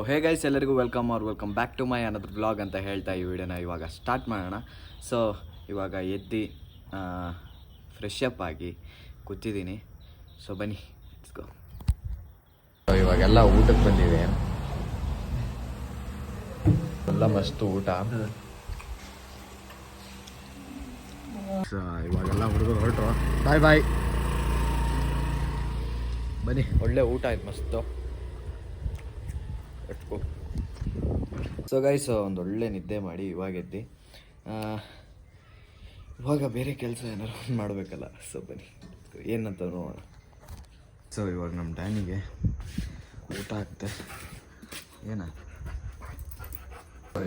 ಹೇ guys, ಎಲ್ಲರಿಗೂ welcome back to my another blog ಅಂತ ಹೇಳ್ತಾ ಈ ವಿಡಿಯೋನ ಇವಾಗ ಸ್ಟಾರ್ಟ್ ಮಾಡೋಣ. ಸೊ ಇವಾಗ ಎದ್ದು ಫ್ರೆಶ್ ಅಪ್ ಆಗಿ ಕೂತಿದ್ದೀನಿ. ಸೊ ಬನ್ನಿ ಗೋ. ಇವಾಗೆಲ್ಲ ಊಟಕ್ಕೆ ಬಂದಿದೆ, ಎಲ್ಲ ಮಸ್ತ್ ಊಟ. ಸೊ ಇವಾಗೆಲ್ಲ ಹುಡುಗರು ಹೊರಟ್ರು. ಬಾಯ್ ಬಾಯ್. ಬನ್ನಿ, ಒಳ್ಳೆ ಊಟ ಆಯ್ತು, ಮಸ್ತು. ಸೊ ಗೈಸ್, ಒಂದೊಳ್ಳೆ ನಿದ್ದೆ ಮಾಡಿ ಇವಾಗ ಎದ್ದು ಇವಾಗ ಬೇರೆ ಕೆಲಸ ಏನಾದ್ರು ಮಾಡಬೇಕಲ್ಲ. ಸೊ ಬನ್ನಿ ಏನಂತ ನೋಡೋಣ. ಸೊ ಇವಾಗ ನಮ್ಮ ಡ್ಯಾನಿಗೆ ಊಟ ಆಗ್ತೆ. ಏನ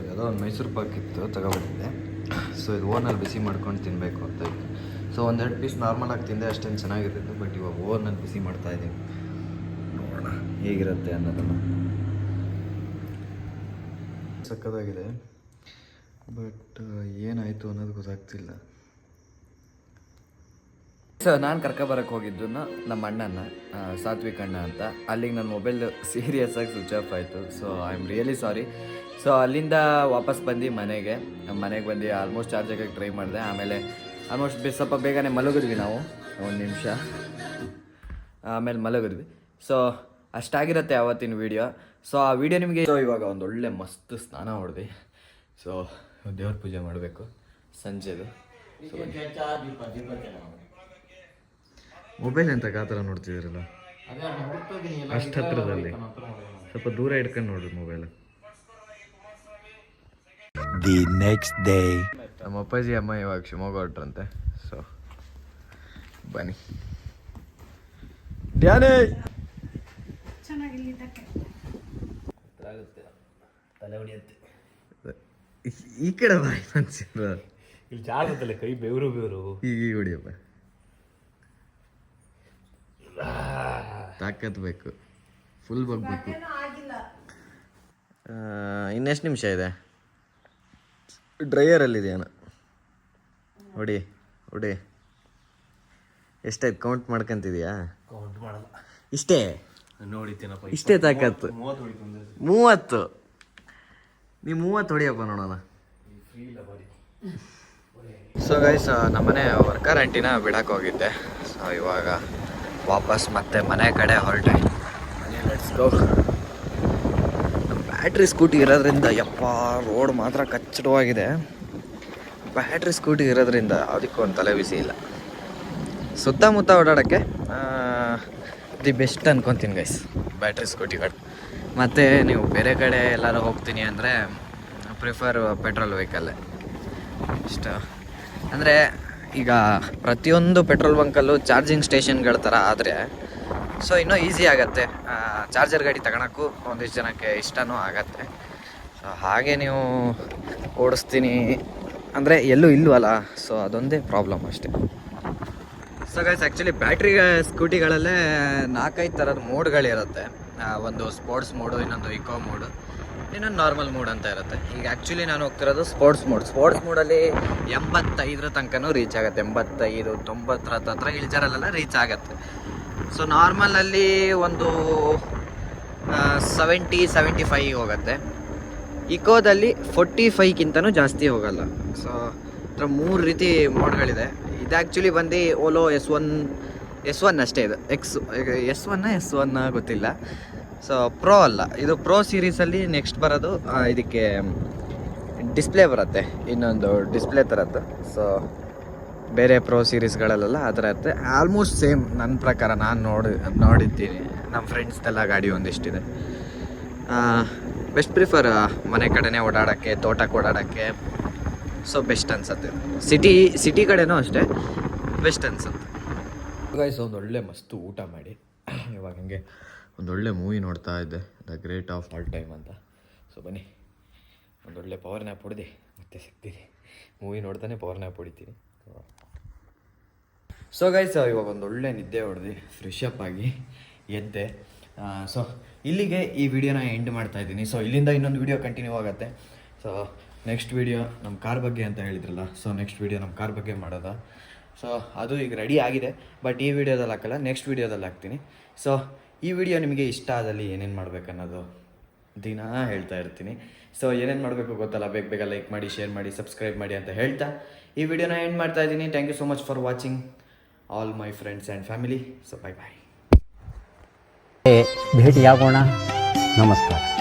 ಯಾವುದೋ ಒಂದು ಮೈಸೂರು ಪಾಕ್ ಇತ್ತು, ತಗೊಬಂದಿದ್ದೆ. ಸೊ ಇದು ಓನಲ್ಲಿ ಬಿಸಿ ಮಾಡ್ಕೊಂಡು ತಿನ್ನಬೇಕು ಅಂತ ಇತ್ತು. ಸೊ ಒಂದೆರಡು ಪೀಸ್ ನಾರ್ಮಲಾಗಿ ತಿಂದೆ, ಅಷ್ಟೇನು ಚೆನ್ನಾಗಿರ್ತಿತ್ತು. ಬಟ್ ಇವಾಗ ಓನಲ್ಲಿ ಬಿಸಿ ಮಾಡ್ತಾಯಿದ್ದೀನಿ, ನೋಡೋಣ ಹೇಗಿರುತ್ತೆ ಅನ್ನೋದನ್ನು. ಸಕ್ಕತ್ತಾಗಿದೆ, ಬಟ್ ಏನಾಯಿತು ಅನ್ನೋದು ಗೊತ್ತಾಗ್ತಿಲ್ಲ. ಸೊ ನಾನು ಕರ್ಕೊಬರಕ್ಕೆ ಹೋಗಿದ್ದು ನಮ್ಮ ಅಣ್ಣನ, ಸಾತ್ವಿಕ್ ಅಣ್ಣ ಅಂತ. ಅಲ್ಲಿಗೆ ನನ್ನ ಮೊಬೈಲ್ ಸೀರಿಯಸ್ ಆಗಿ ಸ್ವಿಚ್ ಆಫ್ ಆಯಿತು. So I am really sorry. So ಅಲ್ಲಿಂದ ವಾಪಸ್ ಬಂದು ಮನೆಗೆ ಬಂದು ಆಲ್ಮೋಸ್ಟ್ ಚಾರ್ಜ್ ಆಗೋಕ್ಕೆ ಟ್ರೈ ಮಾಡಿದೆ. ಆಮೇಲೆ ಆಲ್ಮೋಸ್ಟ್ ಸ್ವಲ್ಪ ಬೇಗನೆ ಮಲಗಿದ್ವಿ ನಾವು, ಒಂದು ನಿಮಿಷ ಆಮೇಲೆ ಮಲಗಿದ್ವಿ. ಸೊ ಅಷ್ಟಾಗಿರುತ್ತೆ ಆವತ್ತಿನ ವೀಡಿಯೋ. ಸೊ ಆ ವಿಡಿಯೋ ನಿಮಗೆ. ಸೊ ಇವಾಗ ಒಂದೊಳ್ಳೆ ಮಸ್ತ್ ಸ್ನಾನ ಹೊಡೆದು, ಸೊ ದೇವ್ರ ಪೂಜೆ ಮಾಡಬೇಕು ಸಂಜೆದು. ಸೊ ಮೊಬೈಲ್ ಅಂತ ಆ ಥರ ನೋಡ್ತಿದ್ದೀರಲ್ಲ, ಅಷ್ಟು ಹತ್ರದಲ್ಲಿ ಸ್ವಲ್ಪ ದೂರ ಇಟ್ಕೊಂಡು ನೋಡ್ರಿ ಮೊಬೈಲ್. ದಿ ನೆಕ್ಸ್ಟ್ ಡೇ ನಮ್ಮ ಅಪ್ಪಾಜಿ ಅಮ್ಮ ಇವಾಗ ಶಿವಮೊಗ್ಗ ಹೊರಟ್ರಂತೆ. ಸೊ ಬನ್ನಿ. ಡ್ಯಾನೇ ತಲೆ ಹೊಡಿಯುತ್ತೆ ಈ ಕಡೆ ಬಾಯಿ ಮನ್ಸಿರ ಇಲ್ಲಿ ಜಾರತ್ತಲ್ಲ, ಕೈ ಬೆವರು ಈಗ ಹೊಡಿಯಪ್ಪ. ತಾಕತ್ ಬೇಕು, ಫುಲ್ ಬಗ್ಬೇಕು. ಇನ್ನೆಷ್ಟು ನಿಮಿಷ ಇದೆ? ಡ್ರೈಯರಲ್ಲಿದೆಯೇನ? ಹೊಡಿ ಎಷ್ಟಾಯ್ತು ಕೌಂಟ್ ಮಾಡ್ಕೊಂತಿದ್ಯಾ? ಕೌಂಟ್ ಮಾಡಲ್ಲ, ಇಷ್ಟೇ ನೋಡಿತೀನಪ್ಪ. ಇಷ್ಟೇ ತಾಕತ್ತು? 30. ನೀವು 30 ಹೊಡಿಯಪ್ಪ ನೋಡೋಣ. ಸೊ ಗೈಸ್, ನಮ್ಮನೆ ವರ್ಕರ್ ಆಂಟಿನ ಬಿಡಕ್ಕೆ ಹೋಗಿದ್ದೆ. ಸೊ ಇವಾಗ ವಾಪಸ್ ಮತ್ತೆ ಮನೆ ಕಡೆ ಹೊರಟೆ. Let's go. ಬ್ಯಾಟ್ರಿ ಸ್ಕೂಟಿ ಇರೋದ್ರಿಂದ ಯಪ್ಪ ರೋಡ್ ಮಾತ್ರ ಕಚ್ಚಡವಾಗಿದೆ. ಬ್ಯಾಟ್ರಿ ಸ್ಕೂಟಿ ಇರೋದ್ರಿಂದ ಅದಕ್ಕೂ ಒಂದು ತಲೆ ಬಿಸಿ ಇಲ್ಲ. ಸುತ್ತಮುತ್ತ ಓಡಾಡೋಕ್ಕೆ ದಿ ಬೆಸ್ಟ್ ಅನ್ಕೊತೀನಿ ಗೈಸ್ ಬ್ಯಾಟ್ರಿ ಸ್ಕೂಟಿಗಳು. ಮತ್ತು ನೀವು ಬೇರೆ ಕಡೆ ಎಲ್ಲರೂ ಹೋಗ್ತೀನಿ ಅಂದರೆ ಪ್ರಿಫರ್ ಪೆಟ್ರೋಲ್ ವೆಹಿಕಲ್ಲೇ ಇಷ್ಟ. ಅಂದರೆ ಈಗ ಪ್ರತಿಯೊಂದು ಪೆಟ್ರೋಲ್ ಬಂಕಲ್ಲೂ ಚಾರ್ಜಿಂಗ್ ಸ್ಟೇಷನ್ಗಳ ಥರ ಆದರೆ ಸೊ ಇನ್ನೂ ಈಸಿ ಆಗುತ್ತೆ. ಚಾರ್ಜರ್ ಗಾಡಿ ತಗೊಳಕ್ಕೂ ಒಂದಿಷ್ಟು ಜನಕ್ಕೆ ಇಷ್ಟನೂ ಆಗತ್ತೆ. ಸೊ ಹಾಗೆ ನೀವು ಓಡಿಸ್ತೀನಿ ಅಂದರೆ ಎಲ್ಲೂ ಇಲ್ವಲ್ಲ, ಸೊ ಅದೊಂದೇ ಪ್ರಾಬ್ಲಮ್ ಅಷ್ಟೇ. ಸೊ ಗೈಸ್, ಆ್ಯಕ್ಚುಲಿ ಬ್ಯಾಟ್ರಿ ಸ್ಕೂಟಿಗಳಲ್ಲೇ 4-5 ಥರದ ಮೋಡ್ಗಳಿರುತ್ತೆ. ಒಂದು ಸ್ಪೋರ್ಟ್ಸ್ ಮೋಡು, ಇನ್ನೊಂದು ಇಕೋ ಮೋಡು, ಇನ್ನೊಂದು ನಾರ್ಮಲ್ ಮೋಡ್ ಅಂತ ಇರುತ್ತೆ. ಈಗ ಆ್ಯಕ್ಚುಲಿ ನಾನು ಹೋಗ್ತಿರೋದು ಸ್ಪೋರ್ಟ್ಸ್ ಮೋಡಲ್ಲಿ 85 ತನಕನೂ ರೀಚ್ ಆಗುತ್ತೆ. 85, 90 ಹತ್ರ ಇಳಿಜಾರಲ್ಲೆಲ್ಲ ರೀಚ್ ಆಗುತ್ತೆ. ಸೊ ನಾರ್ಮಲಲ್ಲಿ ಒಂದು 70-75 ಹೋಗುತ್ತೆ. ಇಕೋದಲ್ಲಿ 45ಕ್ಕಿಂತನೂ ಜಾಸ್ತಿ ಹೋಗಲ್ಲ. ಸೊ ಹತ್ರ 3 ರೀತಿ ಮೋಡ್ಗಳಿದೆ. ಇದು ಆ್ಯಕ್ಚುಲಿ ಬಂದು ಓಲೋ S1 ಅಷ್ಟೇ. ಇದು S1 ಗೊತ್ತಿಲ್ಲ. ಸೊ ಪ್ರೋ ಅಲ್ಲ, ಇದು ಪ್ರೋ ಸೀರೀಸಲ್ಲಿ ನೆಕ್ಸ್ಟ್ ಬರೋದು. ಇದಕ್ಕೆ ಡಿಸ್ಪ್ಲೇ ಬರುತ್ತೆ, ಇನ್ನೊಂದು ಡಿಸ್ಪ್ಲೇ ಥರದ್ದು. ಸೊ ಬೇರೆ ಪ್ರೋ ಸೀರೀಸ್ಗಳಲ್ಲೆಲ್ಲ ಆ ಥರ ಇರುತ್ತೆ. ಆಲ್ಮೋಸ್ಟ್ ಸೇಮ್ ನನ್ನ ಪ್ರಕಾರ. ನಾನು ನೋಡಿದ್ದೀನಿ, ನಮ್ಮ ಫ್ರೆಂಡ್ಸ್ದೆಲ್ಲ ಗಾಡಿ ಒಂದಿಷ್ಟಿದೆ. ಬೆಸ್ಟ್ ಪ್ರಿಫರ್ ಮನೆ ಕಡೆನೇ ಓಡಾಡೋಕ್ಕೆ, ತೋಟಕ್ಕೆ ಓಡಾಡೋಕ್ಕೆ. ಸೊ ಬೆಸ್ಟ್ ಅನ್ಸುತ್ತೆ. ಸಿಟಿ ಕಡೆನೂ ಅಷ್ಟೇ ಬೆಸ್ಟ್ ಅನ್ಸುತ್ತೆ. ಗೈಸ್, ಒಂದೊಳ್ಳೆ ಮಸ್ತು ಊಟ ಮಾಡಿ ಇವಾಗ ಹಂಗೆ ಒಂದೊಳ್ಳೆ ಮೂವಿ ನೋಡ್ತಾ ಇದ್ದೆ, the great of all time ಅಂತ. ಸೊ ಬನ್ನಿ, ಒಂದೊಳ್ಳೆ ಪವರ್ ನ್ಯಾಪ್ ಹೊಡೆದು ಮತ್ತೆ ಸಿಗ್ತೀನಿ. ಮೂವಿ ನೋಡ್ತಾನೆ ಪವರ್ ನ್ಯಾಪ್ ಹೊಡಿತೀನಿ. ಸೊ ಗೈಸ್, ಇವಾಗ ಒಂದೊಳ್ಳೆ ನಿದ್ದೆ ಹೊಡೆದು ಫ್ರೆಶ್ ಅಪ್ ಆಗಿ ಎದ್ದೆ. ಸೊ ಇಲ್ಲಿಗೆ ಈ ವಿಡಿಯೋನ ಎಂಡ್ ಮಾಡ್ತಾಯಿದ್ದೀನಿ. ಸೊ ಇಲ್ಲಿಂದ ಇನ್ನೊಂದು ವಿಡಿಯೋ ಕಂಟಿನ್ಯೂ ಆಗುತ್ತೆ. ಸೊ ನೆಕ್ಸ್ಟ್ ವಿಡಿಯೋ ನಮ್ಮ ಕಾರ್ ಬಗ್ಗೆ ಅಂತ ಹೇಳಿದ್ರಲ್ಲ, ಸೊ ನೆಕ್ಸ್ಟ್ ವಿಡಿಯೋ ನಮ್ಮ ಕಾರ್ ಬಗ್ಗೆ ಮಾಡೋದ. ಸೊ ಅದು ಈಗ ರೆಡಿ ಆಗಿದೆ, ಬಟ್ ಈ ವಿಡಿಯೋದಲ್ಲಿ ಹಾಕಲ್ಲ, ನೆಕ್ಸ್ಟ್ ವಿಡಿಯೋದಲ್ಲಿ ಹಾಕ್ತೀನಿ. ಸೊ ಈ ವಿಡಿಯೋ ನಿಮಗೆ ಇಷ್ಟ ಆದಲ್ಲಿ ಏನೇನು ಮಾಡಬೇಕನ್ನೋದು ದಿನ ಹೇಳ್ತಾ ಇರ್ತೀನಿ. ಸೊ ಏನೇನು ಮಾಡಬೇಕು ಗೊತ್ತಲ್ಲ, ಬೇಗ ಬೇಗ ಲೈಕ್ ಮಾಡಿ, ಶೇರ್ ಮಾಡಿ, ಸಬ್ಸ್ಕ್ರೈಬ್ ಮಾಡಿ ಅಂತ ಹೇಳ್ತಾ ಈ ವಿಡಿಯೋನ ಎಂಡ್ ಮಾಡ್ತಾ ಇದ್ದೀನಿ. Thank you so much for watching all my friends and family. So bye bye. ಭೇಟಿಯಾಗೋಣ. ನಮಸ್ಕಾರ.